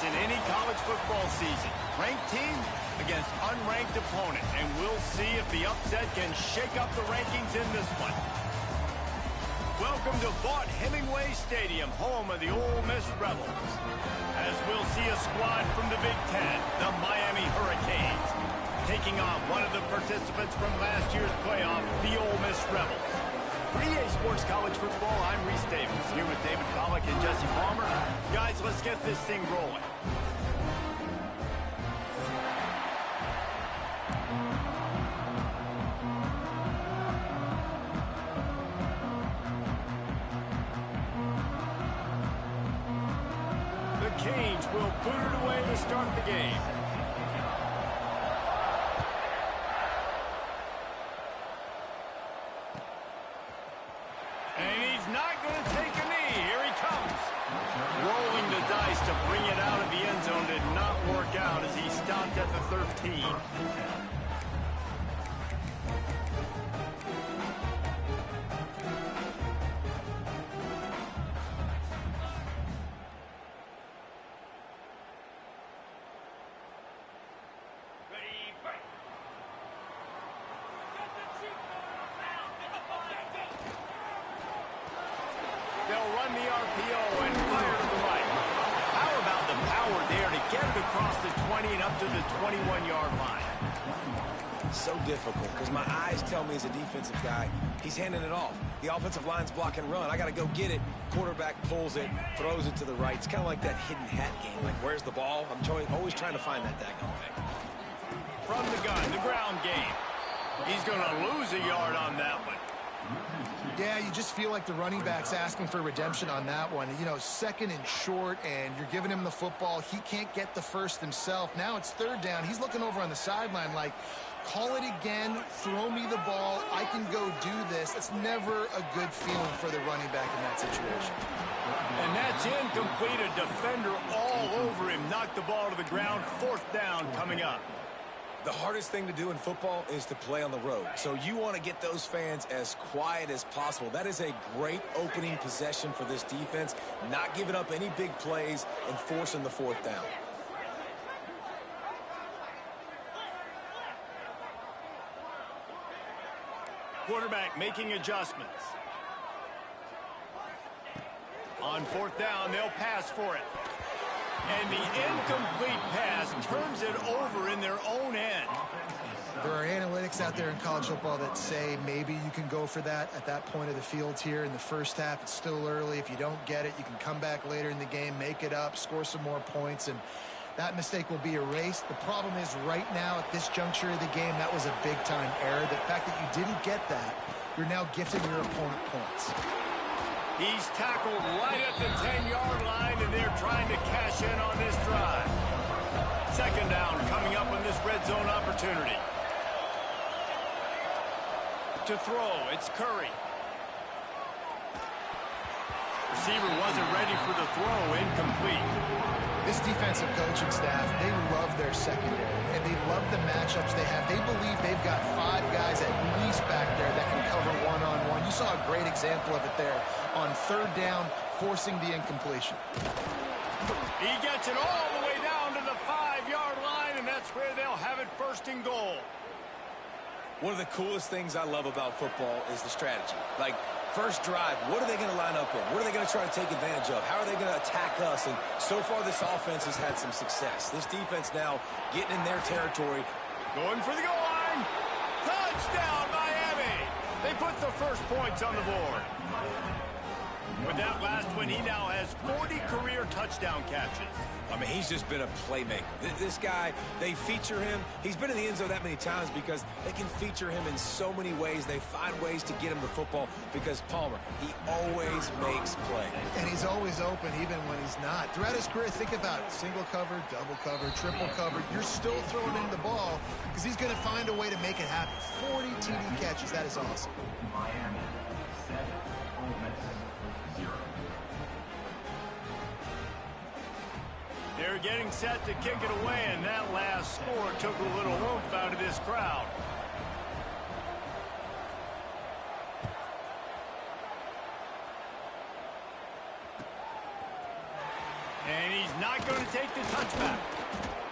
in any college football season. Ranked team against unranked opponent, and we'll see if the upset can shake up the rankings in this one. Welcome to Vaught-Hemingway Stadium, home of the Ole Miss Rebels. As we'll see a squad from the Big Ten, the Miami Hurricanes, taking on one of the participants from last year's playoff, the Ole Miss Rebels. For EA Sports College Football, I'm Reese Davis, here with David Pollack and Jesse Palmer. Guys, let's get this thing rolling. The Canes will put it away to start the game. And he's not going to take a knee. Here he comes. Rolling the dice to bring it out of the end zone did not work out as he stopped at the 13. They'll run the RPO and fire to the right. How about the power there to get it across the 20 and up to the 21-yard line? So difficult because my eyes tell me as a defensive guy, he's handing it off. The offensive line's block and run. I got to go get it. Quarterback pulls it, throws it to the right. It's kind of like that hidden hat game. Like, where's the ball? I'm always trying to find that daggone thing. From the gun, the ground game. He's going to lose a yard on that one. Yeah, you just feel like the running back's asking for redemption on that one. You know, second and short, and you're giving him the football. He can't get the first himself. Now it's third down. He's looking over on the sideline like, call it again, throw me the ball, I can go do this. It's never a good feeling for the running back in that situation. And that's incomplete. A defender all over him. Knocked the ball to the ground. Fourth down coming up. The hardest thing to do in football is to play on the road. So you want to get those fans as quiet as possible. That is a great opening possession for this defense. Not giving up any big plays and forcing the fourth down. Quarterback making adjustments. On fourth down, they'll pass for it. And the incomplete pass turns it over in their own end. There are analytics out there in college football that say maybe you can go for that at that point of the field here in the first half. It's still early. If you don't get it, you can come back later in the game, make it up, score some more points, and that mistake will be erased. The problem is right now at this juncture of the game, that was a big-time error. The fact that you didn't get that, you're now gifting your opponent points. He's tackled right at the 10-yard line, and they're trying to cash in on this drive. Second down coming up on this red zone opportunity. To throw, it's Curry. Receiver wasn't ready for the throw, incomplete. This defensive coaching staff, they love their secondary, and they love the matchups they have. They believe they've got 5 guys at least back there that can cover one-on-one. You saw a great example of it there on third down, forcing the incompletion. He gets it all the way down to the 5-yard line, and that's where they'll have it first and goal. One of the coolest things I love about football is the strategy. Like, first drive, what are they going to line up in? What are they going to try to take advantage of? How are they going to attack us? And so far, this offense has had some success. This defense now getting in their territory. Going for the goal line. Touchdown, Miami. They put the first points on the board. With that last one, he now has 40 career touchdown catches. I mean, he's just been a playmaker. This guy, they feature him. He's been in the end zone that many times because they can feature him in so many ways. They find ways to get him the football because Palmer, he always makes plays. And he's always open even when he's not. Throughout his career, think about it. Single cover, double cover, triple cover. You're still throwing him the ball because he's going to find a way to make it happen. 40 TD catches. That is awesome. Miami, 7, Ole Miss, 0. They're getting set to kick it away, and that last score took a little oomph out of this crowd. And he's not going to take the touchback.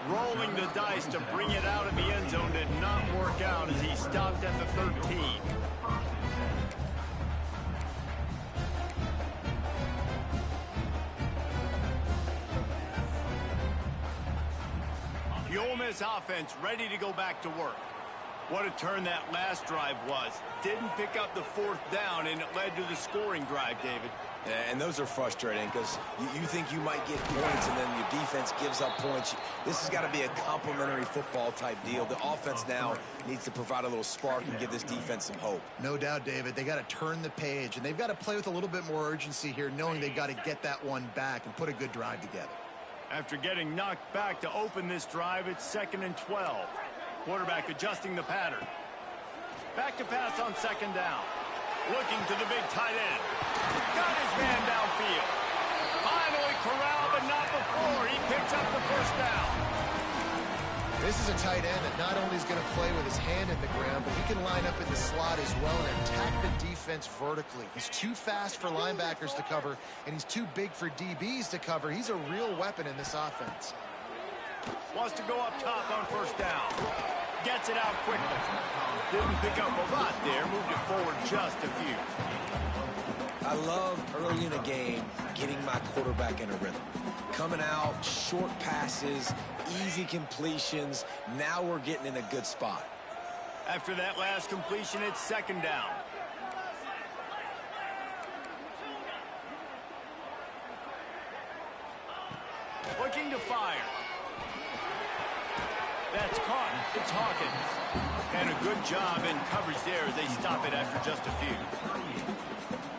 Rolling the dice to bring it out of the end zone did not work out as he stopped at the 13. The Ole Miss offense ready to go back to work. What a turn that last drive was. Didn't pick up the 4th down, and it led to the scoring drive, David. And those are frustrating because you think you might get points and then your defense gives up points. This has got to be a complimentary football type deal. The offense now needs to provide a little spark and give this defense some hope. No doubt, David. They got to turn the page, and they've got to play with a little bit more urgency here, knowing they've got to get that one back and put a good drive together. After getting knocked back to open this drive, it's 2nd and 12. Quarterback adjusting the pattern. Back to pass on 2nd down. Looking to the big tight end. Got his man downfield. Finally corralled, but not before. He picks up the 1st down. This is a tight end that not only is going to play with his hand in the ground, but he can line up in the slot as well and attack the defense vertically. He's too fast for linebackers to cover, and he's too big for DBs to cover. He's a real weapon in this offense. Wants to go up top on 1st down. Gets it out quickly. Didn't pick up a lot there. Moved it forward just a few. I love early in a game getting my quarterback in a rhythm. Coming out, short passes, easy completions. Now we're getting in a good spot. After that last completion, it's 2nd down. Looking to fire. That's caught. It's Hawkins. And a good job in coverage there as they stop it after just a few.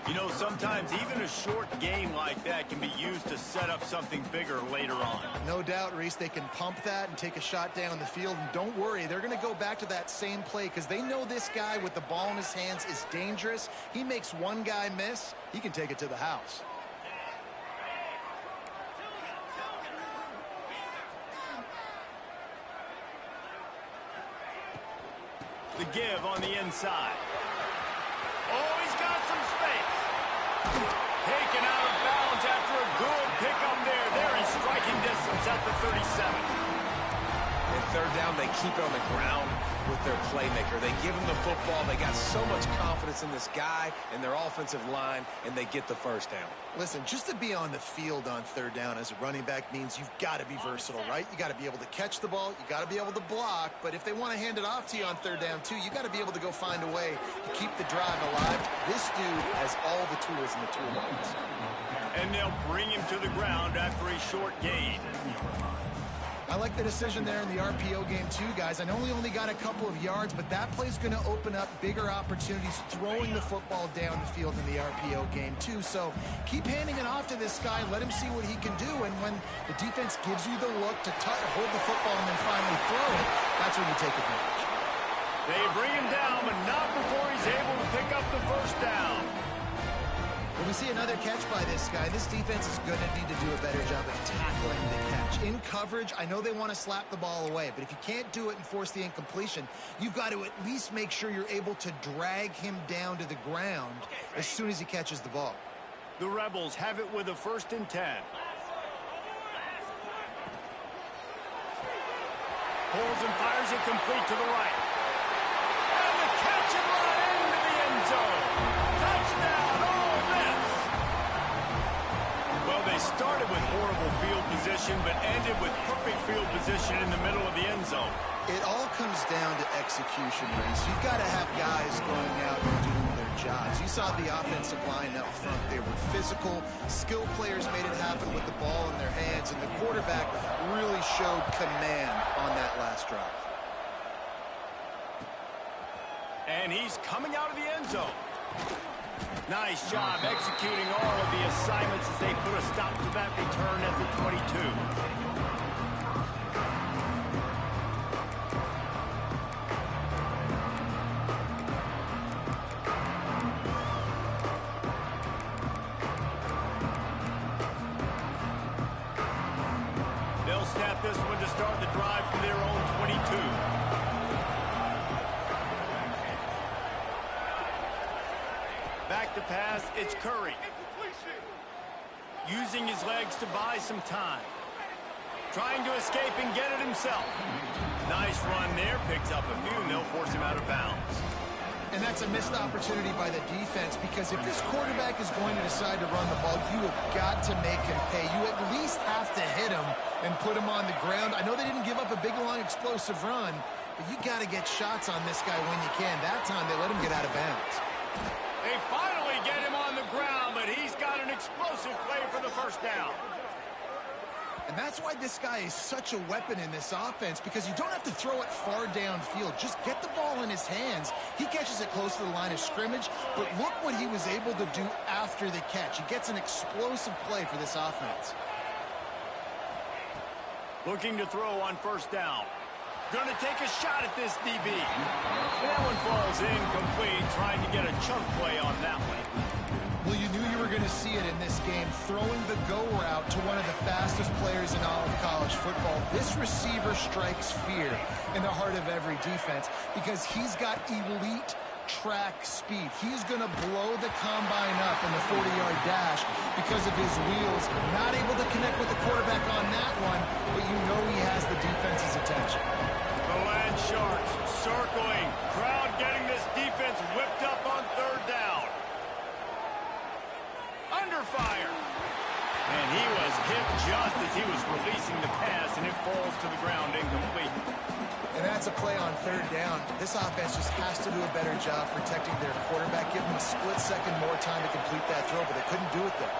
You know, sometimes even a short game like that can be used to set up something bigger later on. No doubt, Reese, they can pump that and take a shot down the field. And don't worry, they're going to go back to that same play because they know this guy with the ball in his hands is dangerous. He makes one guy miss, he can take it to the house. The give on the inside. Oh, he's got some space. Taken out of bounds after a good pickup there. They're in striking distance at the 37. And 3rd down, they keep it on the ground with their playmaker. They give him the football. They got so much confidence in this guy and their offensive line, and they get the 1st down. Listen, just to be on the field on 3rd down as a running back means you've got to be versatile, right? You got to be able to catch the ball. You got to be able to block. But if they want to hand it off to you on 3rd down, too, you got to be able to go find a way to keep the drive alive. This dude has all the tools in the toolbox. And they'll bring him to the ground after a short gain. I like the decision there in the RPO game too, guys. I know we only got a couple of yards, but that play's going to open up bigger opportunities throwing the football down the field in the RPO game too. So keep handing it off to this guy. Let him see what he can do. And when the defense gives you the look to hold the football and then finally throw it, that's when you take advantage. They bring him down, but not before he's able to pick up the 1st down. When we see another catch by this guy, this defense is going to need to do a better job of tackling the catch. In coverage, I know they want to slap the ball away, but if you can't do it and force the incompletion, you've got to at least make sure you're able to drag him down to the ground as soon as he catches the ball. The Rebels have it with a 1st and 10. Pulls and fires it complete to the right. And the catch and run into the end zone. Touchdown, Ole Miss. Well, they started with horrible field position, but ended with perfect field position in the middle of the end zone. It all comes down to execution, Reese. You've got to have guys going out and doing their jobs. You saw the offensive line up front. They were physical. Skilled players made it happen with the ball in their hands, and the quarterback really showed command on that last drive. And he's coming out of the end zone. Nice job executing all of the assignments as they put a stop to that return at the 22. They'll snap this one to start the drive from their own 22. Back to pass, it's Curry. Using his legs to buy some time. trying to escape and get it himself. Nice run there, picks up a few, and they'll force him out of bounds. And that's a missed opportunity by the defense, because if this quarterback is going to decide to run the ball, you have got to make him pay. You at least have to hit him and put him on the ground. I know they didn't give up a big, long, explosive run, but you got to get shots on this guy when you can. That time, they let him get out of bounds. They finally get him on the ground, but he's got an explosive play for the first down. And that's why this guy is such a weapon in this offense, because you don't have to throw it far downfield. Just get the ball in his hands. He catches it close to the line of scrimmage, but look what he was able to do after the catch. He gets an explosive play for this offense. Looking to throw on first down. Going to take a shot at this DB. And that one falls incomplete, trying to get a chunk play on that one. Well, you knew you were going to see it in this game, throwing the go route to one of the fastest players in all of college football. This receiver strikes fear in the heart of every defense because he's got elite track speed. He's going to blow the combine up in the 40-yard dash because of his wheels. Not able to connect with the quarterback on that one, but you know he has the defense's attention. The Land Sharks circling. Crowd getting this defense whipped up on third down. Under fire. And he was hit just as he was releasing the pass, and it falls to the ground incomplete. And that's a play on third down. This offense just has to do a better job protecting their quarterback. Give them a split second more time to complete that throw, but they couldn't do it there.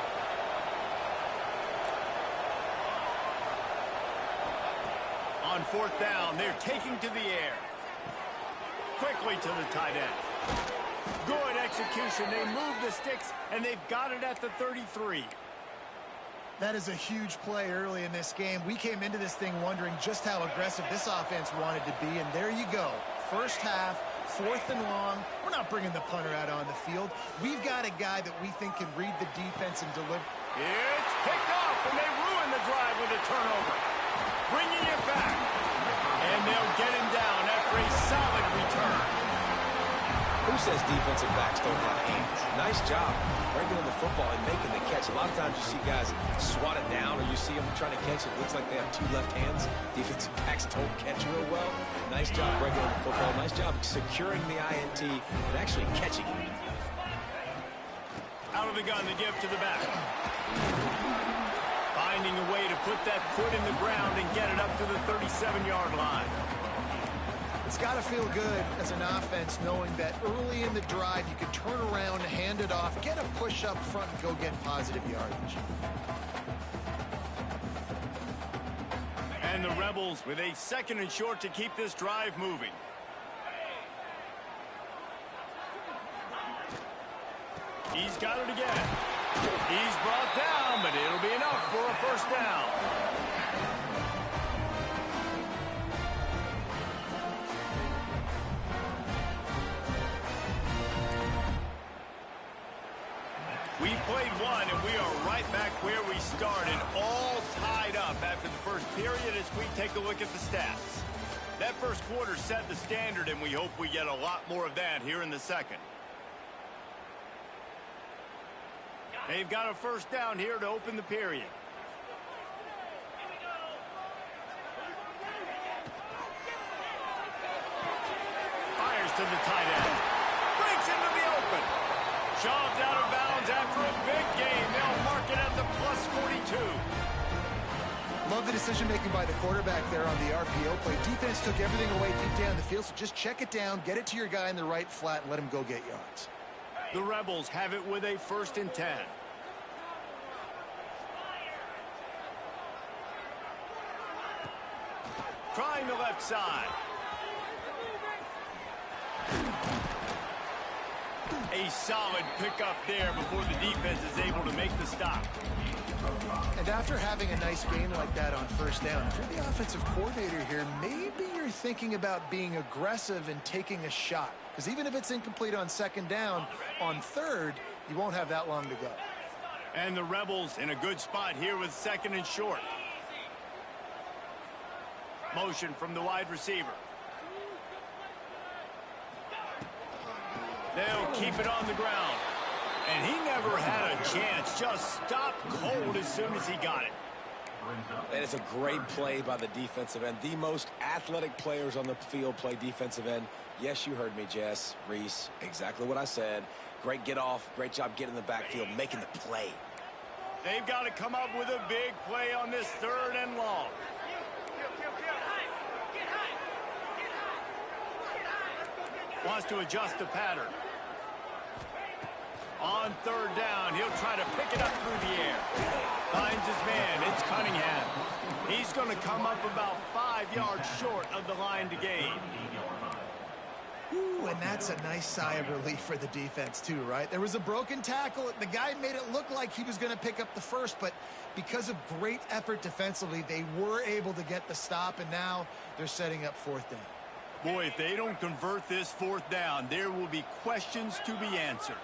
On fourth down, they're taking to the air. Quickly to the tight end. Good execution. They move the sticks, and they've got it at the 33. That is a huge play early in this game. We came into this thing wondering just how aggressive this offense wanted to be, and there you go. First half, fourth and long. We're not bringing the punter out on the field. We've got a guy that we think can read the defense and deliver. It's picked off, and they ruin the drive with a turnover. Bringing it back. And they'll get him down after a solid return. Who says defensive backs don't have hands? Nice job breaking on the football and making the catch. A lot of times you see guys swat it down, or you see them trying to catch it. It looks like they have two left hands. Defensive backs don't catch real well. Nice job breaking on the football. Nice job securing the INT and actually catching it. Out of the gun, the give to the back. Finding a way to put that foot in the ground and get it up to the 37-yard line. It's got to feel good as an offense knowing that early in the drive you can turn around, hand it off, get a push up front, and go get positive yardage. And the Rebels with a second and short to keep this drive moving. He's got it again. He's brought down, but it'll be enough for a first down. We've played one, and we are right back where we started, all tied up after the first period as we take a look at the stats. That first quarter set the standard, and we hope we get a lot more of that here in the second. They've got a first down here to open the period. Fires to the tight end. Breaks into the open. Shoved out of bounds after a big gain. They'll mark it at the plus 42. Love the decision-making by the quarterback there on the RPO play. Defense took everything away deep down the field, so just check it down, get it to your guy in the right flat, and let him go get yards. The Rebels have it with a 1st and 10. Trying the left side. A solid pickup there before the defense is able to make the stop. And after having a nice game like that on first down, if you're the offensive coordinator here, maybe you're thinking about being aggressive and taking a shot. Because even if it's incomplete on second down, on third, you won't have that long to go. And the Rebels in a good spot here with 2nd and short. Motion from the wide receiver. They'll keep it on the ground. And he never had a chance. Just stopped cold as soon as he got it. And it's a great play by the defensive end. The most athletic players on the field play defensive end. Yes, you heard me, Jess, Reese. Exactly what I said. Great get off. Great job getting in the backfield, making the play. They've got to come up with a big play on this 3rd and long. Wants to adjust the pattern. On 3rd down, he'll try to pick it up through the air. Finds his man. It's Cunningham. He's going to come up about 5 yards short of the line to gain. Ooh, and that's a nice sigh of relief for the defense too, right? There was a broken tackle. The guy made it look like he was going to pick up the first, but because of great effort defensively, they were able to get the stop, and now they're setting up 4th down. Boy, if they don't convert this 4th down, there will be questions to be answered.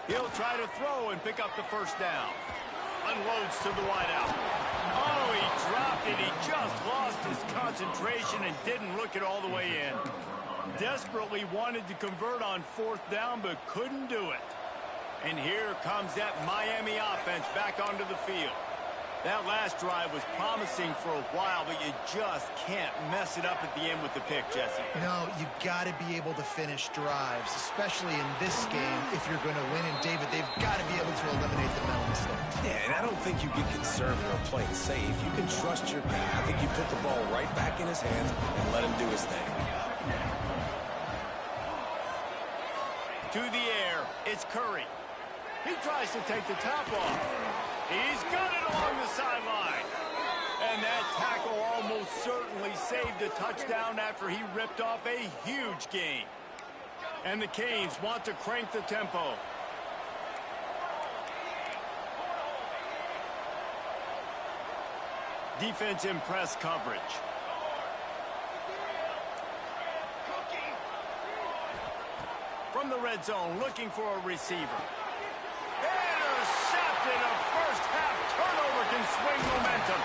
He'll try to throw and pick up the 1st down. Unloads to the wideout. Oh, he dropped it. He just lost his concentration and didn't look it all the way in. Desperately wanted to convert on 4th down, but couldn't do it. And here comes that Miami offense back onto the field. That last drive was promising for a while, but you just can't mess it up at the end with the pick, Jesse. No, you got to be able to finish drives, especially in this game if you're going to win. And, David, they've got to be able to eliminate the mental mistakes. Yeah, and I don't think you get conservative or play it safe. You can trust your guy. I think you put the ball right back in his hands and let him do his thing. To the air, it's Curry. He tries to take the top off. He's got it along the sideline. And that tackle almost certainly saved a touchdown after he ripped off a huge gain. And the Canes want to crank the tempo. Defense in press coverage. From the red zone, looking for a receiver. Intercepted. A first-half turnover can swing momentum.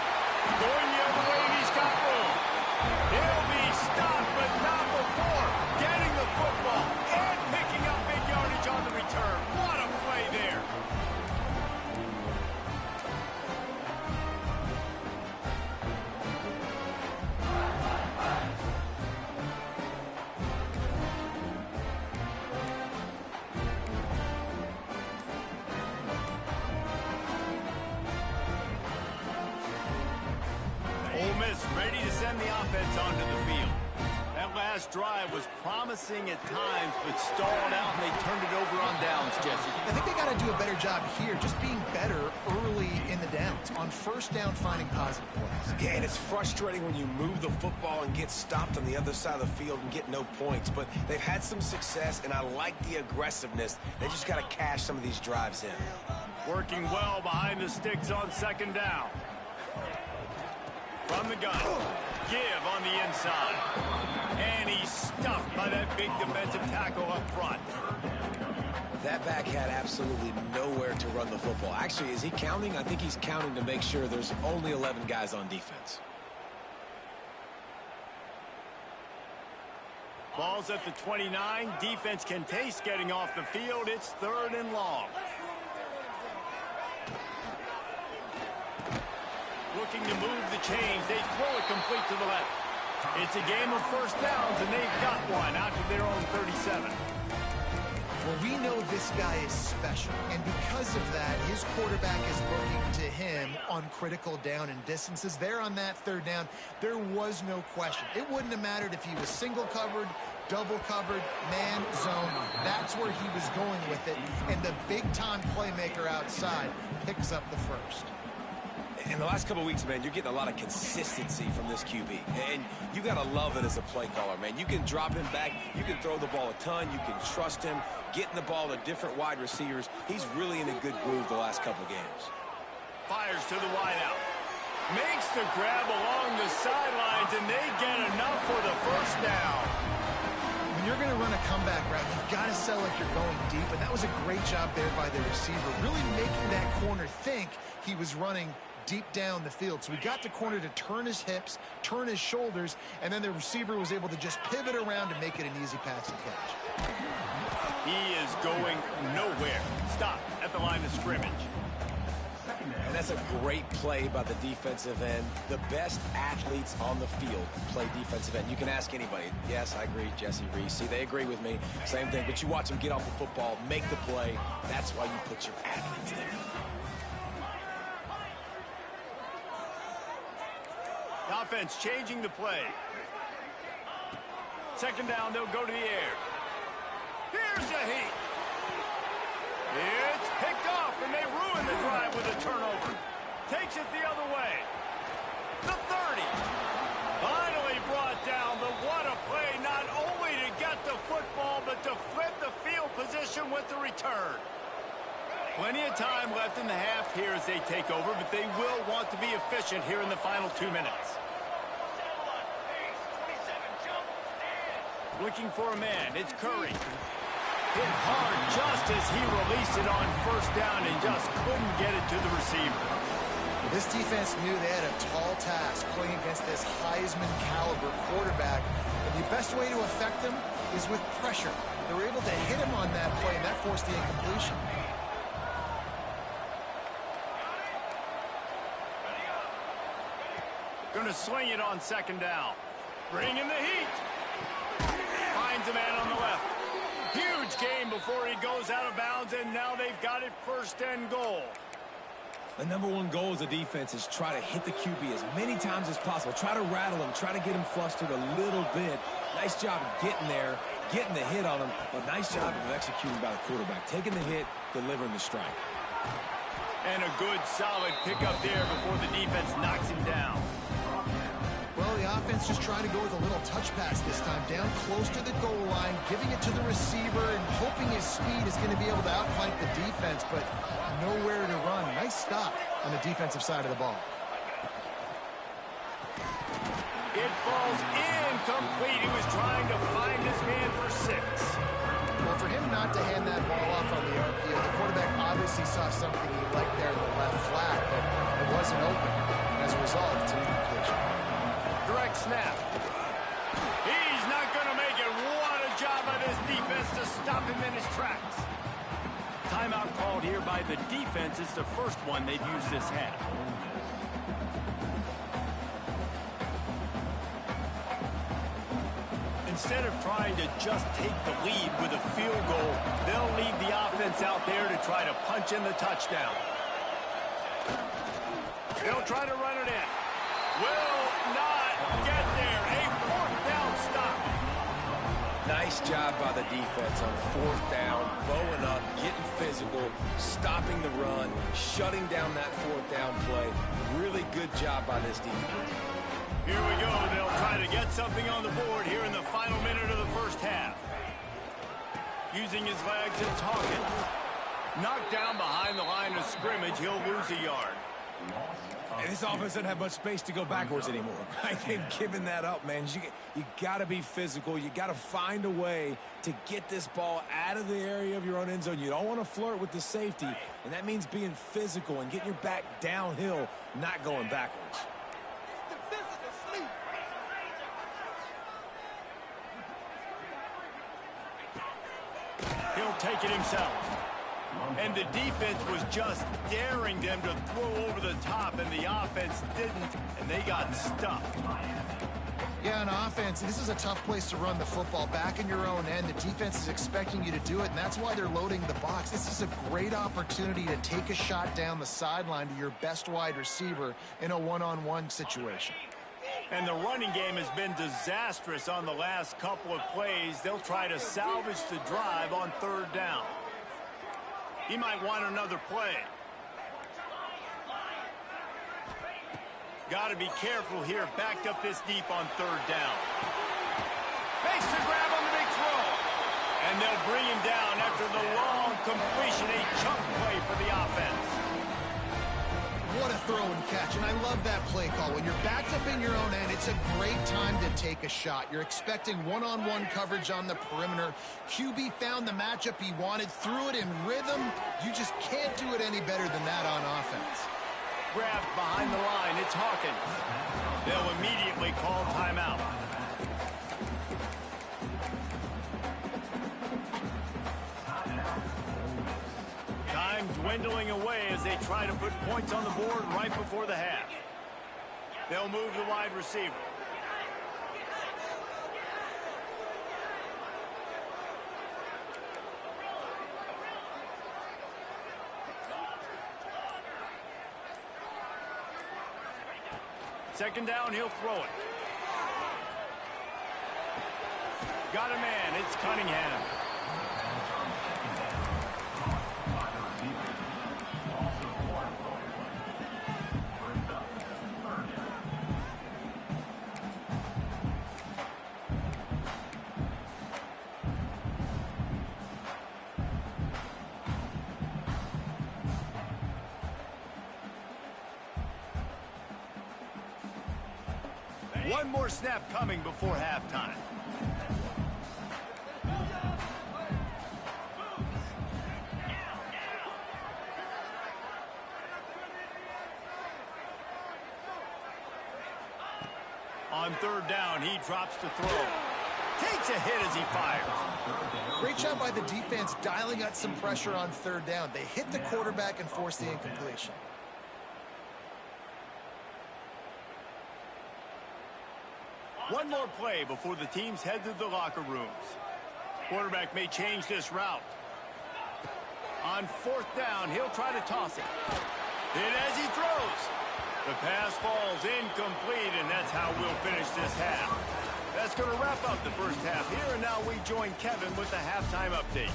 Going the other way, and he's got room. He'll be stopped, but not before getting the football and picking up big yardage on the return. What a play there. Ole Miss ready to send the offense onto the field. That last drive was promising at times, but stalled out, and they turned it over on downs, Jesse. I think they got to do a better job here, just being better early in the downs. On 1st down, finding positive plays. Yeah, and it's frustrating when you move the football and get stopped on the other side of the field and get no points. But they've had some success, and I like the aggressiveness. They just got to cash some of these drives in. Working well behind the sticks on 2nd down. From the gun, give on the inside. And he's stuffed by that big defensive tackle up front. That back had absolutely nowhere to run the football. Actually, is he counting? I think he's counting to make sure there's only 11 guys on defense. Ball's at the 29. Defense can taste getting off the field. It's 3rd and long. Looking to move the chains. They throw it complete to the left. It's a game of 1st downs, and they've got one out to their own 37. Well, we know this guy is special, and because of that, his quarterback is looking to him on critical down and distances. There on that 3rd down, there was no question. It wouldn't have mattered if he was single covered, double covered, man, zone. That's where he was going with it, and the big-time playmaker outside picks up the 1st. In the last couple of weeks, man, you're getting a lot of consistency from this QB. And you got to love it as a play caller, man. You can drop him back. You can throw the ball a ton. You can trust him. Getting the ball to different wide receivers. He's really in a good groove the last couple of games. Fires to the wideout. Makes the grab along the sidelines, and they get enough for the 1st down. When you're going to run a comeback route, you've got to sell like you're going deep, and that was a great job there by the receiver, really making that corner think he was running deep down the field. So he got the corner to turn his hips, turn his shoulders, and then the receiver was able to just pivot around and make it an easy pass and catch. He is going nowhere. Stop at the line of scrimmage. And that's a great play by the defensive end. The best athletes on the field play defensive end. You can ask anybody. Yes, I agree, Jesse Reese. See, they agree with me. Same thing. But you watch them get off the football, make the play. That's why you put your athletes there. The offense changing the play. Second down, they'll go to the air. Here's the heat. It's picked off, and they ruin the drive with a turnover. Takes it the other way. The 30. Finally brought down, but what a play, not only to get the football, but to flip the field position with the return. Plenty of time left in the half here as they take over, but they will want to be efficient here in the final 2 minutes. Looking for a man, it's Curry. Hit hard just as he released it on first down and just couldn't get it to the receiver. This defense knew they had a tall task playing against this Heisman caliber quarterback, and the best way to affect him is with pressure. They were able to hit him on that play, and that forced the incompletion. Going to swing it on second down. Bringing the heat. Finds a man on the left. Huge game before he goes out of bounds, and now they've got it first and goal. The number one goal as a defense is try to hit the QB as many times as possible. Try to rattle him. Try to get him flustered a little bit. Nice job of getting there, getting the hit on him, but nice job of executing by the quarterback. Taking the hit, delivering the strike. And a good, solid pickup there before the defense knocks him down. Well, the offense just trying to go with a little touch pass this time, down close to the goal line, giving it to the receiver and hoping his speed is going to be able to outflank the defense, but nowhere to run. Nice stop on the defensive side of the ball. It falls incomplete. He was trying to find his man for 6. Well, for him not to hand that ball off on the RPO, the quarterback obviously saw something he liked there in the left flat, but it wasn't open. As a result, it's an incompletion. Direct snap. He's not going to make it. What a job by this defense to stop him in his tracks. Timeout called here by the defense. It's the first one they've used this half. Instead of trying to just take the lead with a field goal, they'll leave the offense out there to try to punch in the touchdown. They'll try to run it in. Will not get there. A fourth down stop. Nice job by the defense on fourth down, bowing up, getting physical, stopping the run, shutting down that fourth down play. Really good job by this defense. Here we go. They'll try to get something on the board here in the final minute of the first half. Using his legs, it's Hawkins. Knocked down behind the line of scrimmage. He'll lose a yard. And this offense doesn't have much space to go backwards anymore. Right? They've given that up, man. You got to be physical. You got to find a way to get this ball out of the area of your own end zone. You don't want to flirt with the safety, and that means being physical and getting your back downhill, not going backwards. He'll take it himself. And the defense was just daring them to throw over the top, and the offense didn't, and they got stuffed. Yeah, on offense, this is a tough place to run the football. Back in your own end, the defense is expecting you to do it, and that's why they're loading the box. This is a great opportunity to take a shot down the sideline to your best wide receiver in a one-on-one situation. And the running game has been disastrous on the last couple of plays. They'll try to salvage the drive on third down. He might want another play. Got to be careful here. Backed up this deep on third down. Makes the grab on the big throw. And they'll bring him down after the long completion. A chunk play for the offense. What a throw and catch, and I love that play call. When you're backed up in your own end, it's a great time to take a shot. You're expecting one-on-one coverage on the perimeter. QB found the matchup he wanted, threw it in rhythm. You just can't do it any better than that on offense. grabbed behind the line. It's Hawkins. They'll immediately call timeout. Time dwindling away as they try to put points on the board right before the half. They'll move the wide receiver. Second down, he'll throw it. Got a man, it's Cunningham. One more snap coming before halftime. On third down, he drops to throw. Takes a hit as he fires. Great job by the defense dialing out some pressure on third down. They hit the quarterback and forced the incompletion. One more play before the teams head to the locker rooms. Quarterback may change this route. On fourth down, he'll try to toss it. Hit as he throws. The pass falls incomplete, and that's how we'll finish this half. That's going to wrap up the first half here, and now we join Kevin with the halftime update.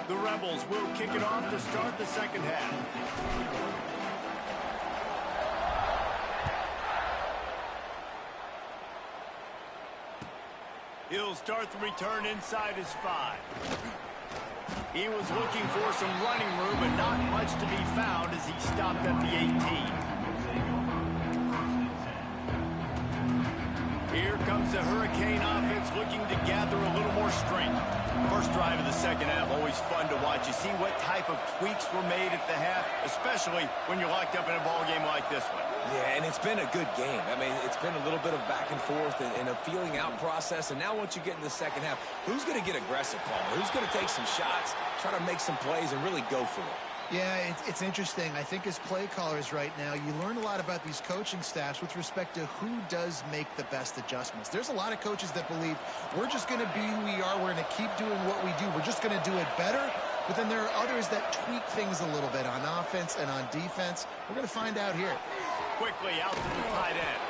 The Rebels will kick it off to start the second half. He'll start the return inside his 5. He was looking for some running room, but not much to be found as he stopped at the 18. Here comes the Hurricane offense looking to gather a little more strength. First drive of the second half, always fun to watch. You see what type of tweaks were made at the half, especially when you're locked up in a ball game like this one. Yeah, and it's been a good game. I mean, it's been a little bit of back and forth and a feeling out process. And now once you get in the second half, who's going to get aggressive, Paul? Who's going to take some shots, try to make some plays, and really go for it? Yeah, it's interesting. I think as play callers right now, you learn a lot about these coaching staffs with respect to who does make the best adjustments. There's a lot of coaches that believe we're just going to be who we are. We're going to keep doing what we do. We're just going to do it better. But then there are others that tweak things a little bit on offense and on defense. We're going to find out here. Quickly out to the tight end.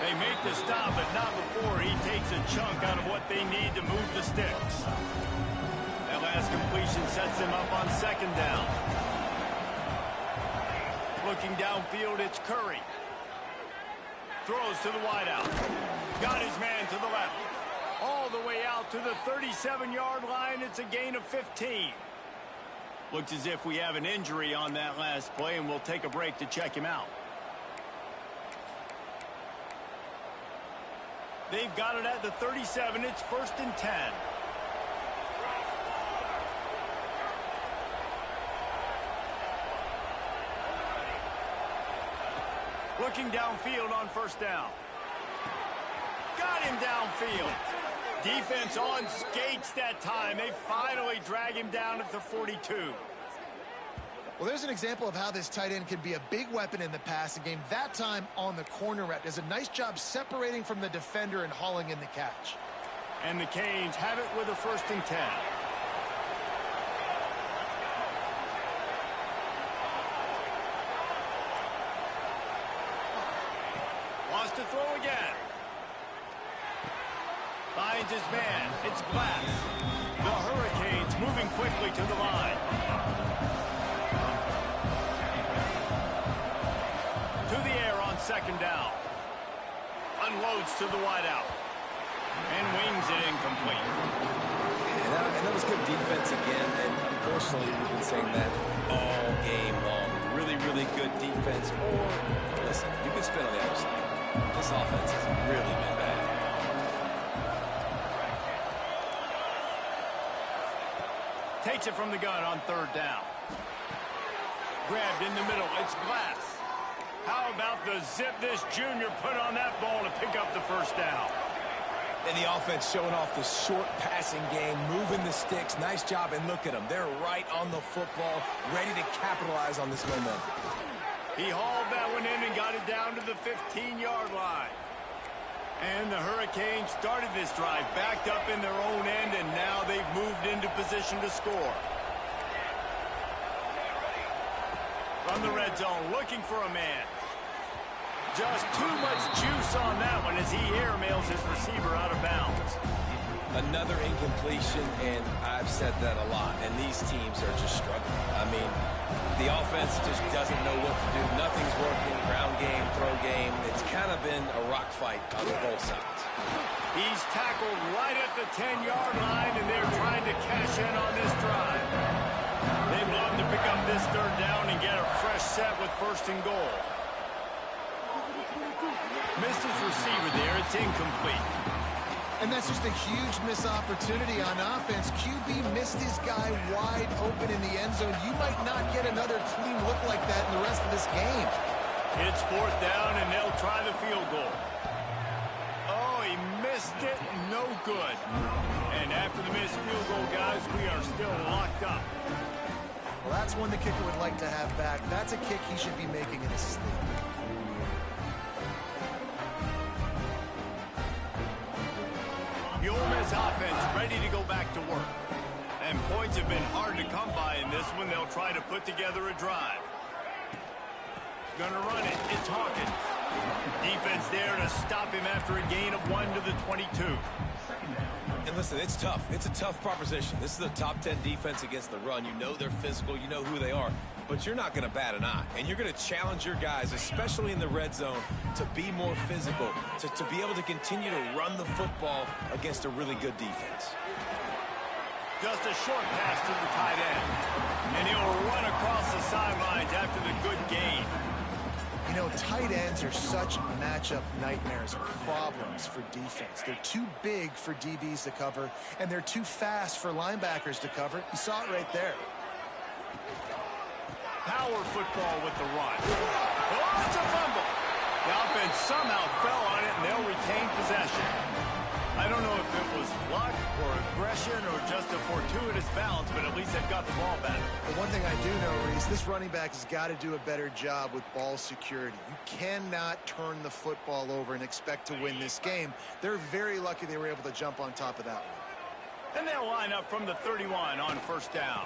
They make the stop, but not before he takes a chunk out of what they need to move the sticks. That last completion sets them up on second down. Looking downfield, it's Curry. Throws to the wideout. Got his man to the left. All the way out to the 37-yard line. It's a gain of 15. Looks as if we have an injury on that last play, and we'll take a break to check him out. They've got it at the 37. It's 1st and 10. Looking downfield on first down. Got him downfield. Defense on skates that time. They finally drag him down at the 42. Well, there's an example of how this tight end can be a big weapon in the passing game. That time on the corner route. Does a nice job separating from the defender and hauling in the catch. And the Canes have it with a 1st and 10. Wants to throw again. Finds his man. It's Glass. The Hurricanes moving quickly to the line. To the air on second down. Unloads to the wideout. And wings it incomplete. And that was good defense again. And unfortunately, we've been saying that all game long. Really, really good defense. Or, listen, you can spin on the other side. This offense has really been bad. Takes it from the gun on third down. Grabbed in the middle. It's Glass. How about the zip this junior put on that ball to pick up the first down? And the offense showing off the short passing game, moving the sticks. Nice job, and look at them. They're right on the football, ready to capitalize on this momentum. He hauled that one in and got it down to the 15-yard line. And the Hurricanes started this drive, backed up in their own end, and now they've moved into position to score. From the red zone, looking for a man. Just too much juice on that one as he airmails his receiver out of bounds. Another incompletion, and I've said that a lot, and these teams are just struggling. I mean, the offense just doesn't know what to do. Nothing's working. Ground game, throw game. It's kind of been a rock fight on both sides. He's tackled right at the 10-yard line, and they're trying to cash in on this drive. They'd love to pick up this third down and get a fresh set with first and goal. Missed his receiver there. It's incomplete. And that's just a huge missed opportunity on offense. QB missed his guy wide open in the end zone. You might not get another clean look like that in the rest of this game. It's fourth down, and they'll try the field goal. Oh, he missed it. No good. And after the missed field goal, guys, we are still locked up. Well, that's one the kicker would like to have back. That's a kick he should be making in his sleep. The Ole Miss offense ready to go back to work. And points have been hard to come by in this one. They'll try to put together a drive. Gonna run it. It's Hawkins. Defense there to stop him after a gain of 1 to the 22. And listen, it's tough. It's a tough proposition. This is a top 10 defense against the run. You know they're physical. You know who they are. But you're not going to bat an eye. And you're going to challenge your guys, especially in the red zone, to be more physical, to be able to continue to run the football against a really good defense. Just a short pass to the tight end. And he'll run across the sidelines after the good gain. You know, tight ends are such matchup nightmares and problems for defense. They're too big for DBs to cover, and they're too fast for linebackers to cover. You saw it right there. Power football with the run. Oh, it's a fumble. The offense somehow fell on it, and they'll retain possession. I don't know if it was luck or aggression or just a fortuitous bounce, but at least they've got the ball back. The one thing I do know, Reese, this running back has got to do a better job with ball security. You cannot turn the football over and expect to win this game. They're very lucky they were able to jump on top of that one. And they'll line up from the 31 on first down.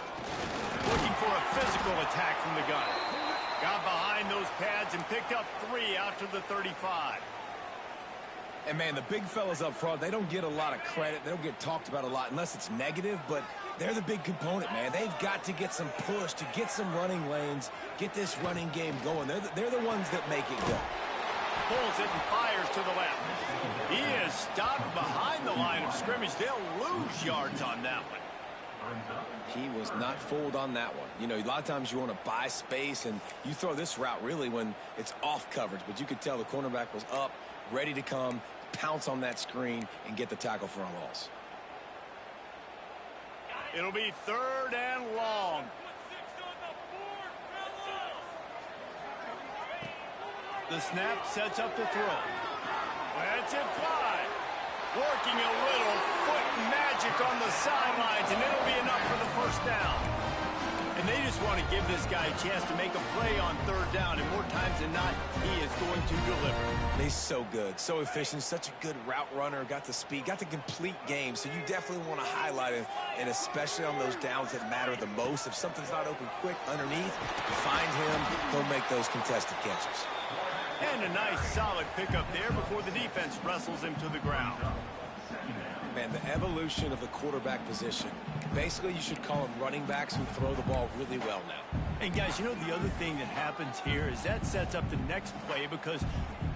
Looking for a physical attack from the gun. Got behind those pads and picked up 3 out to the 35. And, man, the big fellas up front, they don't get a lot of credit. They don't get talked about a lot unless it's negative, but they're the big component, man. They've got to get some push, to get some running lanes, get this running game going. They're the ones that make it go. Pulls it and fires to the left. He is stopped behind the line of scrimmage. They'll lose yards on that one. He was not fooled on that one. You know, a lot of times you want to buy space, and you throw this route really when it's off coverage, but you could tell the cornerback was up, ready to come, pounce on that screen, and get the tackle for a loss. It'll be third and long. The snap sets up the throw. That's it fly. Working a little foot magic on the sidelines, and it'll be enough for the first down. And they just want to give this guy a chance to make a play on third down, and more times than not, he is going to deliver. He's so good, so efficient, such a good route runner, got the speed, got the complete game, so you definitely want to highlight it, and especially on those downs that matter the most. If something's not open quick underneath, find him, he'll make those contested catches. And a nice solid pickup there before the defense wrestles him to the ground. Man, the evolution of the quarterback position. Basically, you should call them running backs who throw the ball really well now. And guys, you know the other thing that happens here is that sets up the next play because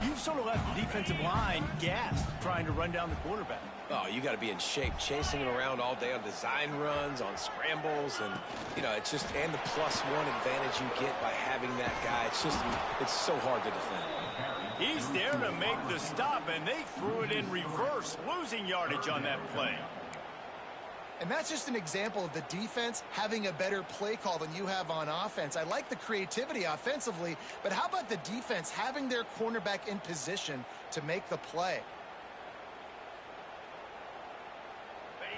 you've sort of left the defensive line gassed trying to run down the quarterback. Oh, you got to be in shape, chasing him around all day on design runs, on scrambles, and, you know, it's just, and the +1 advantage you get by having that guy. It's just, it's so hard to defend. He's there to make the stop, and they threw it in reverse, losing yardage on that play. And that's just an example of the defense having a better play call than you have on offense. I like the creativity offensively, but how about the defense having their cornerback in position to make the play?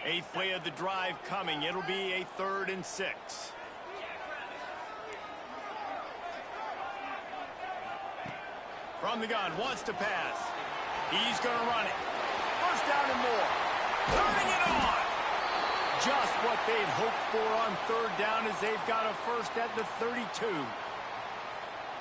Eighth play of the drive coming. It'll be a 3rd and 6. From the gun, wants to pass. He's going to run it. First down and more. Turning it on. Just what they'd hoped for on 3rd down as they've got a first at the 32.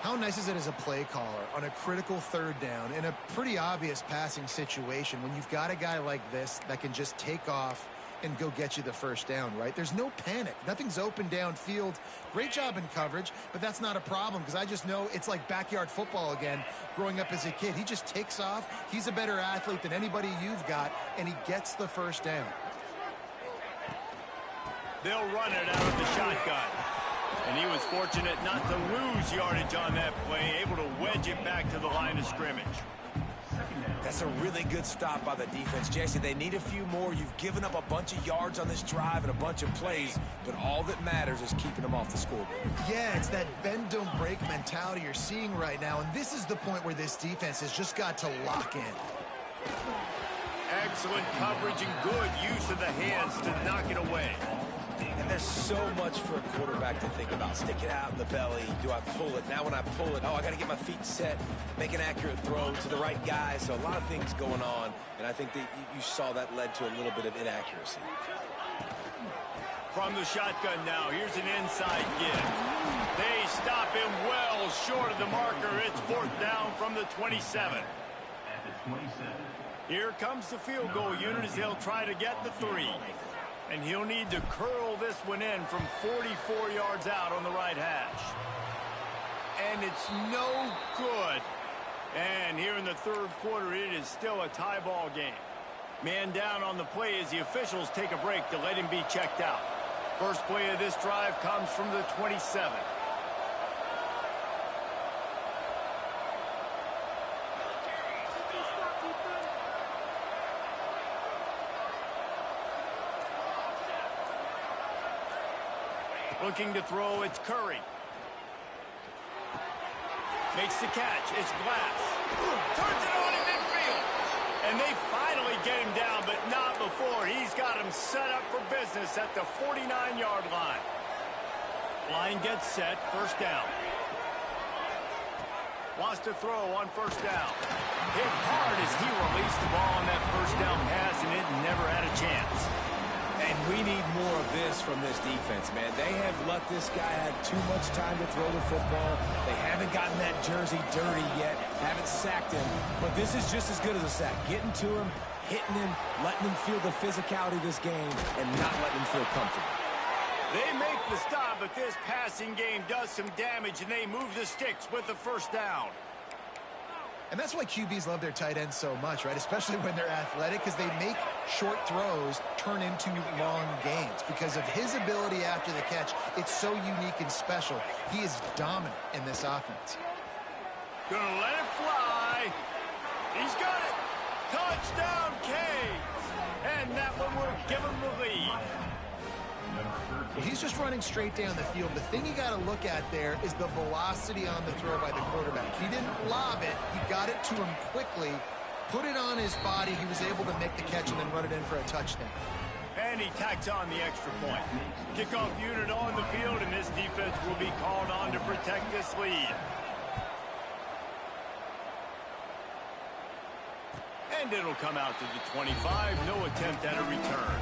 How nice is it as a play caller on a critical 3rd down in a pretty obvious passing situation when you've got a guy like this that can just take off and go get you the first down, right? There's no panic. Nothing's open downfield. Great job in coverage, but that's not a problem because I just know it's like backyard football again growing up as a kid. He just takes off. He's a better athlete than anybody you've got, and he gets the first down. They'll run it out of the shotgun. And he was fortunate not to lose yardage on that play, able to wedge it back to the line of scrimmage. That's a really good stop by the defense. Jesse, they need a few more. You've given up a bunch of yards on this drive and a bunch of plays, but all that matters is keeping them off the scoreboard. Yeah, it's that bend, don't break mentality you're seeing right now, and this is the point where this defense has just got to lock in. Excellent coverage and good use of the hands to knock it away. And there's so much for a quarterback to think about. Stick it out in the belly. Do I pull it? Now when I pull it, I got to get my feet set, make an accurate throw to the right guy. So a lot of things going on, and I think that you saw that led to a little bit of inaccuracy. From the shotgun now, here's an inside give. They stop him well short of the marker. It's 4th down from the 27. At the 27. Here comes the field goal unit as they'll try to get the 3. And he'll need to curl this one in from 44 yards out on the right hash. And it's no good. And here in the 3rd quarter, it is still a tie ball game. Man down on the play as the officials take a break to let him be checked out. First play of this drive comes from the 27. Looking to throw, it's Curry. Makes the catch, it's Glass. Turns it on in midfield. And they finally get him down, but not before. He's got him set up for business at the 49-yard line. Line gets set, first down. Wants to throw on first down. Hit hard as he released the ball on that first down pass, and it never had a chance. And we need more of this from this defense, man. They have let this guy have too much time to throw the football. They haven't gotten that jersey dirty yet, haven't sacked him. But this is just as good as a sack. Getting to him, hitting him, letting him feel the physicality of this game, and not letting him feel comfortable. They make the stop, but this passing game does some damage, and they move the sticks with the first down. And that's why QBs love their tight ends so much, right? Especially when they're athletic, because they make short throws turn into long gains. Because of his ability after the catch, it's so unique and special. He is dominant in this offense. Gonna let it fly. He's got it. Touchdown, Canes. And that one will give him the lead. Well, he's just running straight down the field. The thing you got to look at there is the velocity on the throw by the quarterback. He didn't lob it. He got it to him quickly, put it on his body. He was able to make the catch and then run it in for a touchdown. And he tacks on the extra point. Kickoff unit on the field, and this defense will be called on to protect this lead. And it'll come out to the 25. No attempt at a return.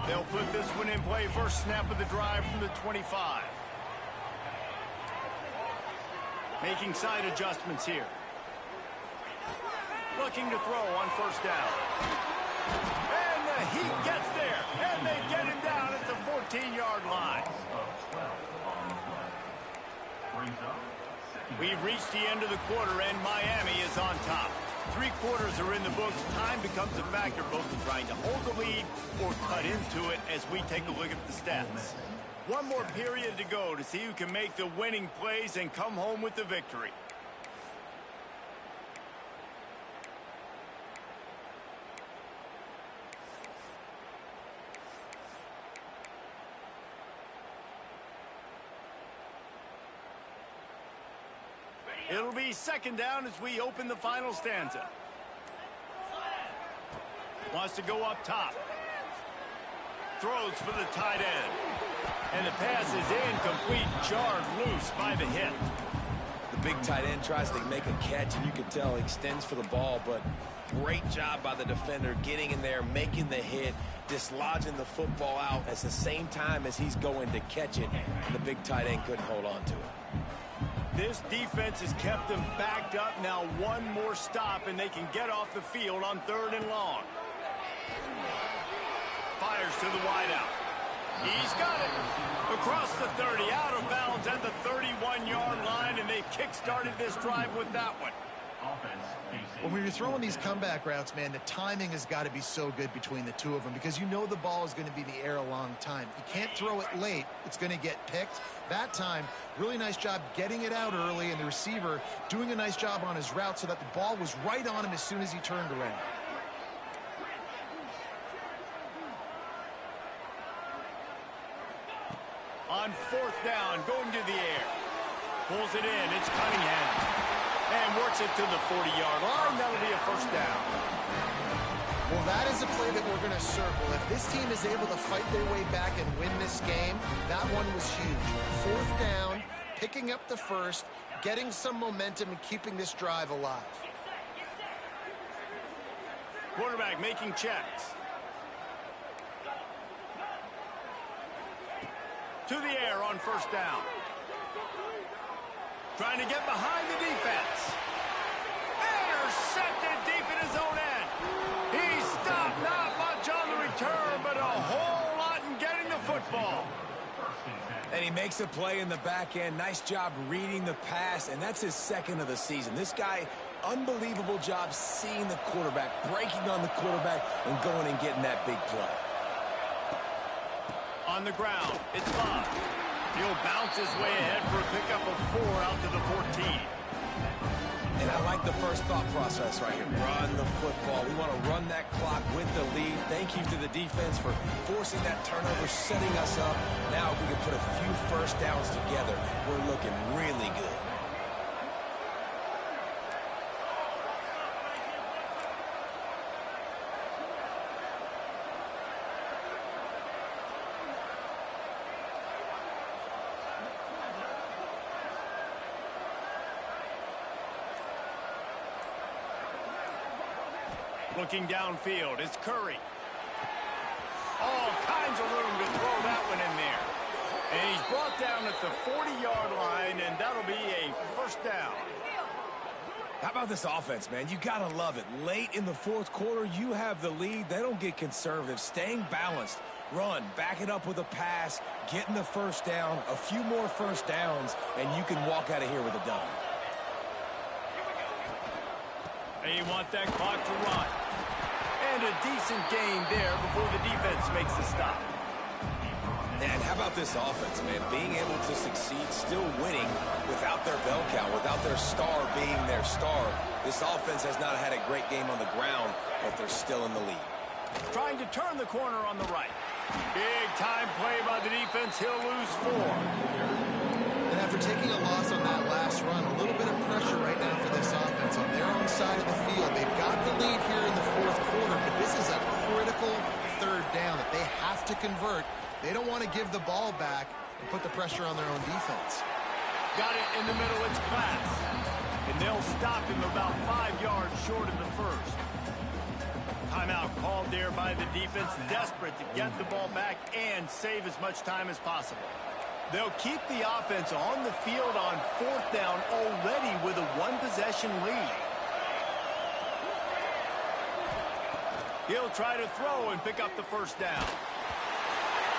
They'll put this one in play. First snap of the drive from the 25. Making side adjustments here. Looking to throw on first down. And the heat gets there. And they get him down at the 14-yard line. We've reached the end of the quarter, and Miami is on top. 3 quarters are in the books. Time becomes a factor both in trying to hold the lead or cut into it as we take a look at the stats. One more period to go to see who can make the winning plays and come home with the victory. It'll be second down as we open the final stanza. Wants to go up top. Throws for the tight end. And the pass is incomplete, jarred loose by the hit. The big tight end tries to make a catch, and you can tell he extends for the ball, but great job by the defender getting in there, making the hit, dislodging the football out at the same time as he's going to catch it, and the big tight end couldn't hold on to it. This defense has kept them backed up. Now one more stop, and they can get off the field on 3rd and long. Fires to the wideout. He's got it. Across the 30, out of bounds at the 31-yard line, and they kick-started this drive with that one. When you're throwing these comeback routes, man, the timing has got to be so good between the two of them because you know the ball is going to be in the air a long time. You can't throw it late. It's going to get picked. That time, really nice job getting it out early, and the receiver doing a nice job on his route so that the ball was right on him as soon as he turned around. On 4th down, going to the air. Pulls it in. It's Cunningham. And works it to the 40-yard line. That'll be a first down. Well, that is a play that we're going to circle. If this team is able to fight their way back and win this game, that one was huge. 4th down, picking up the first, getting some momentum and keeping this drive alive. Quarterback making checks. To the air on 1st down. Trying to get behind the defense. Intercepted deep in his own end. He stopped, not much on the return, but a whole lot in getting the football. And he makes a play in the back end. Nice job reading the pass, and that's his 2nd of the season. This guy, unbelievable job seeing the quarterback, breaking on the quarterback, and going and getting that big play. On the ground, it's Bob. He'll bounce his way ahead for a pickup of 4 out to the 14. And I like the first thought process right here. Run the football. We want to run that clock with the lead. Thank you to the defense for forcing that turnover, setting us up. Now if we can put a few first downs together, we're looking really good. Looking downfield, it's Curry. All kinds of room to throw that one in there. And he's brought down at the 40-yard line, and that'll be a first down. How about this offense, man? You got to love it. Late in the 4th quarter, you have the lead. They don't get conservative. Staying balanced. Run, back it up with a pass, getting the first down, a few more first downs, and you can walk out of here with a W. They want that clock to run. And a decent gain there before the defense makes the stop. And how about this offense, man? Being able to succeed, still winning without their bell cow, without their star being their star. This offense has not had a great game on the ground, but they're still in the lead. Trying to turn the corner on the right. Big time play by the defense. He'll lose 4. And after taking a loss on that last run, a little bit of pressure right now for this offense on their own side of the field. They've got the lead here in the 4th quarter, but this is a critical 3rd down that they have to convert. They don't want to give the ball back and put the pressure on their own defense. Got it in the middle. It's Class. And they'll stop him about 5 yards short of the first. Timeout called there by the defense, desperate to get the ball back and save as much time as possible. They'll keep the offense on the field on 4th down already with a 1-possession lead. He'll try to throw and pick up the first down.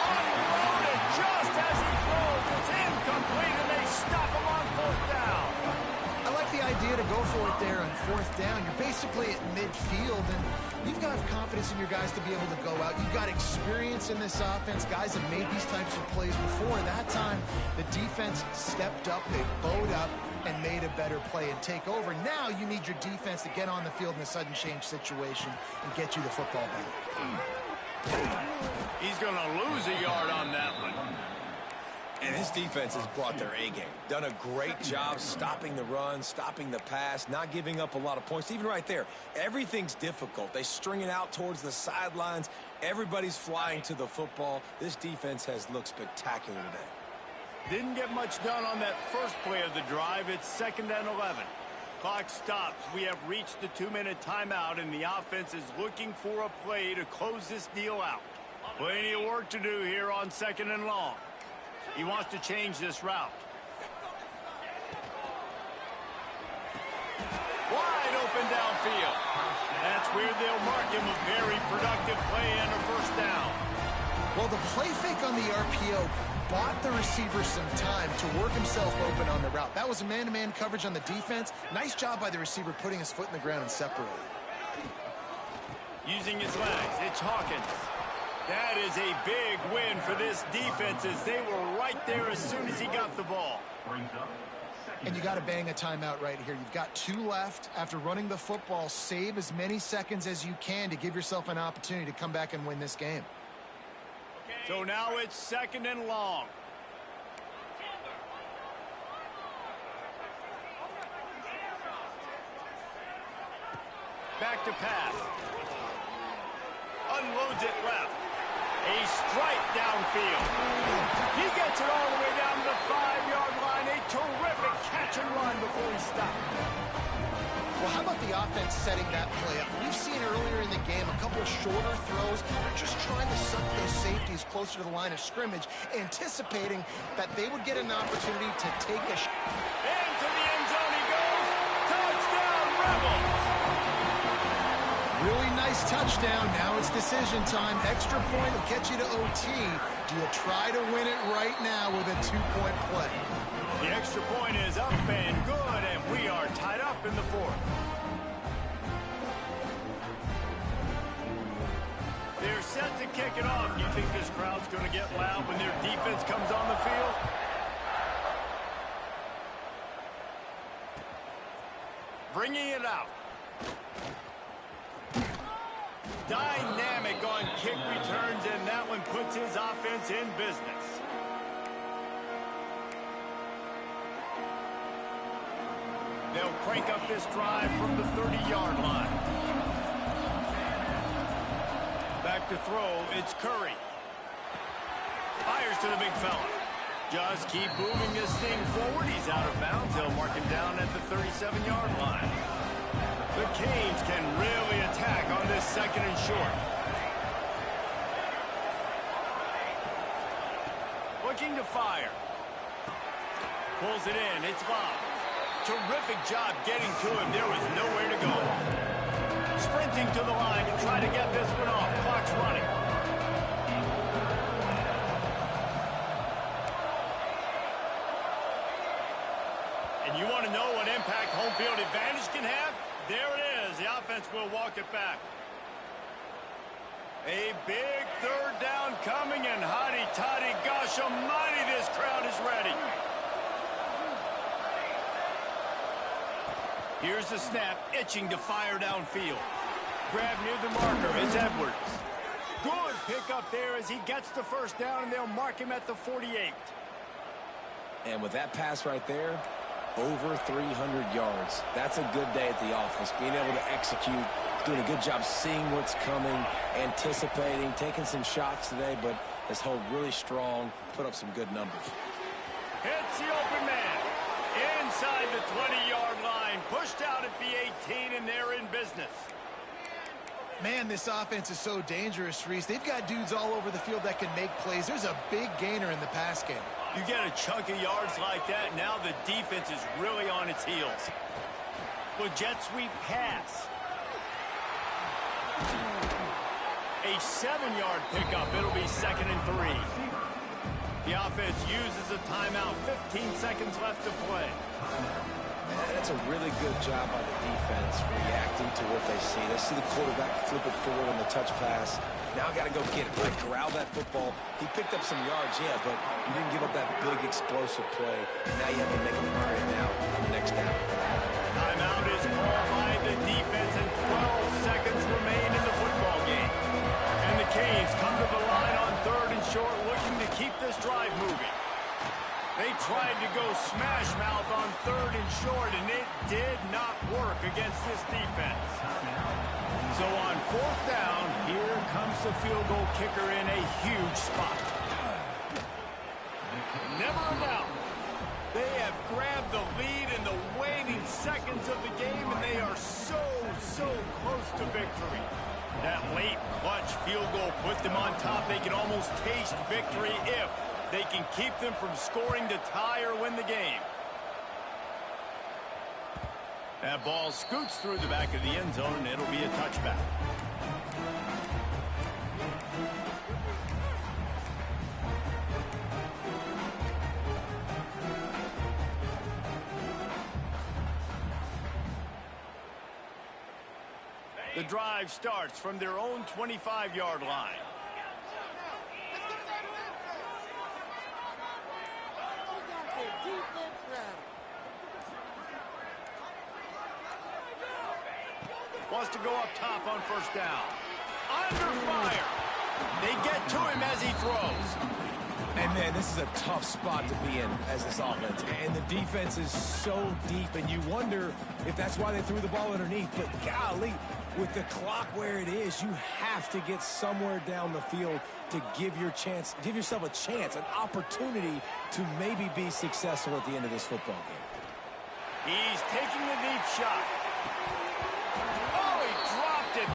Unloaded just as he throws. It's incomplete, and they stop him on 4th down. I like the idea to go for it there on 4th down. You're basically at midfield, and you've got confidence in your guys to be able to go out. You've got experience in this offense. Guys have made these types of plays before. That time, the defense stepped up, they bowed up, and made a better play and take over. Now you need your defense to get on the field in a sudden change situation and get you the football back. He's going to lose a yard on that one. And his defense has brought their A-game. Done a great job stopping the run, stopping the pass, not giving up a lot of points. Even right there, everything's difficult. They string it out towards the sidelines. Everybody's flying to the football. This defense has looked spectacular today. Didn't get much done on that first play of the drive. It's 2nd and 11. Clock stops. We have reached the 2-minute timeout, and the offense is looking for a play to close this deal out. Plenty of work to do here on 2nd and long. He wants to change this route. Wide open downfield. That's where they'll mark him a very productive play and a 1st down. Well, the play fake on the RPO bought the receiver some time to work himself open on the route. That was a man-to-man coverage on the defense. Nice job by the receiver putting his foot in the ground and separating. Using his legs, it's Hawkins. That is a big win for this defense as they were right there as soon as he got the ball. And you got to bang a timeout right here. You've got 2 left. After running the football, save as many seconds as you can to give yourself an opportunity to come back and win this game. So now it's 2nd and long. Back to pass. Unloads it left. A strike downfield. He gets it all the way down to the 5-yard line. A terrific catch and run before he stopped. Well, how about the offense setting that play up? We've seen earlier in the game a couple of shorter throws. They're just trying to suck those safeties closer to the line of scrimmage, anticipating that they would get an opportunity to take a shot. Into the end zone he goes. Touchdown, Rebels! Really nice touchdown. Now it's decision time. Extra point will get you to OT. Do you try to win it right now with a 2-point play? The extra point is up and good, and we are tied up in the 4th. They're set to kick it off. Do you think this crowd's going to get loud when their defense comes on the field? Bringing it out. Dynamic on kick returns, and that one puts his offense in business. They'll crank up this drive from the 30-yard line. Back to throw, it's Curry. Fires to the big fella. Just keep moving this thing forward. He's out of bounds. They'll mark him down at the 37-yard line. The Canes can really attack on this 2nd and short. Looking to fire. Pulls it in. It's Bob. Terrific job getting to him. There was nowhere to go. Sprinting to the line to try to get this one off. Clock's running. And you want to know what impact home field advantage can have? There it is. The offense will walk it back. A big 3rd down coming, and hotty toddy, gosh almighty, this crowd is ready. Here's the snap, itching to fire downfield. Grab near the marker is Edwards. Good pickup there as he gets the 1st down, and they'll mark him at the 48. And with that pass right there, over 300 yards. That's a good day at the office. Being able to execute, doing a good job seeing what's coming, anticipating, taking some shots today, but has held really strong, put up some good numbers. Hits the open man. Inside the 20-yard line. Pushed out at the 18, and they're in business. Man, this offense is so dangerous, Reese. They've got dudes all over the field that can make plays. There's a big gainer in the pass game. You get a chunk of yards like that, now the defense is really on its heels. Well, jet sweep pass. A 7-yard pickup. It'll be 2nd and 3. The offense uses a timeout. 15 seconds left to play. And that's a really good job by the defense reacting to what they see. They see the quarterback flip it forward on the touch pass. Now got to go get it, right? Corral that football. He picked up some yards, yeah, but you didn't give up that big explosive play. And now you have to make him earn it now on the next down. Timeout is called by the defense, and 12 seconds remain in the football game. And the Canes come to the line on 3rd and short, looking to keep this drive moving. They tried to go smash mouth on 3rd and short, and it did not work against this defense. So on 4th down, here comes the field goal kicker in a huge spot. Never a doubt. They have grabbed the lead in the waning seconds of the game, and they are so close to victory. That late clutch field goal put them on top. They can almost taste victory if they can keep them from scoring to tie or win the game. That ball scoots through the back of the end zone, and it'll be a touchback. The drive starts from their own 25-yard line. Wants to go up top on 1st down. Under fire. They get to him as he throws. And, man, this is a tough spot to be in as this offense. And the defense is so deep, and you wonder if that's why they threw the ball underneath. But, golly, with the clock where it is, you have to get somewhere down the field to give yourself a chance, an opportunity to maybe be successful at the end of this football game. He's taking a deep shot.